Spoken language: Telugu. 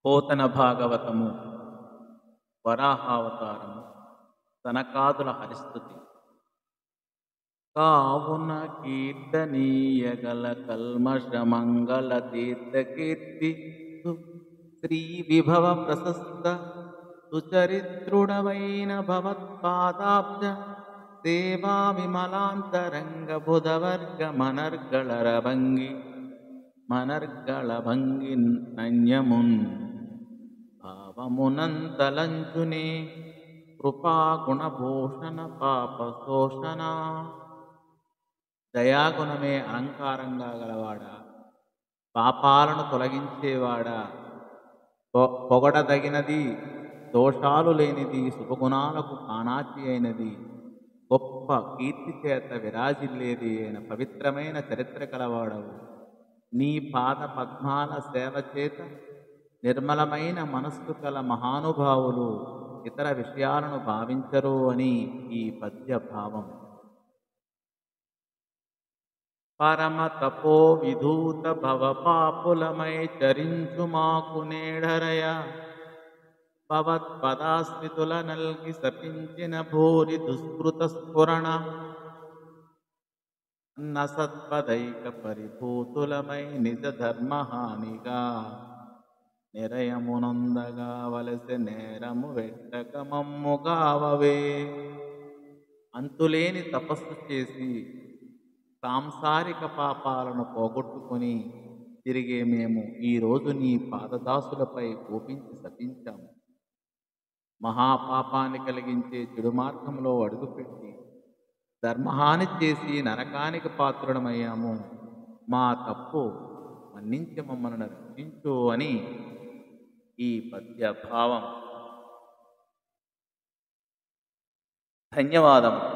పోతన భాగవతము వరాహావతారము సనకాదుల హరిస్తుతి కావున కీర్తనీయగల కల్మషమంగళ తీర్థకీర్తి శ్రీ విభవ ప్రశస్త సుచరిత్రుడవైన భవత్పాదాబ్జ సేవా విమలాంతరంగ బుధవర్గ మనర్గళభంగి నన్యమున్ భావమునంతలంచునే కృపాగుణభూషణ పాపశోషణ. దయాగుణమే అలంకారంగా గలవాడా, పాపాలను తొలగించేవాడా, పొగడదగినది, దోషాలు లేనిది, శుభగుణాలకు కానాచి అయినది, గొప్ప కీర్తి చేత విరాజిల్లేది అయిన పవిత్రమైన చరిత్ర కలవాడవు. నీ పాద పద్మాల సేవ చేత నిర్మలమైన మనస్సు కల మహానుభావులు ఇతర విషయాలను భావించరు అని ఈ పద్య భావం. పరమ తపో విధూత భవ పాపులమై చరించు మాకు నేడరయ భవత్పదాస్మితుల నల్గి సపించిన భూరి దుష్కృత స్ఫురణ నసత్పదైక పరిభూతులమై నిజ ధర్మహానిగా నిరయమునందగా వలసె నేరము వెట్టక మమ్ముగావవే. అంతులేని తపస్సు చేసి సాంసారిక పాపాలను పోగొట్టుకుని తిరిగే మేము ఈరోజు నీ పాదదాసులపై కోపించి శపించాము. మహాపాపాన్ని కలిగించే చెడు మార్గంలో అడుగుపెట్టి ధర్మహాని చేసి నరకానికి పాత్రుడమయ్యాము. మా తప్పు మన్నించి మమ్మల్ని రక్షించు అని ఈ పద్య భావం. ధన్యవాదము.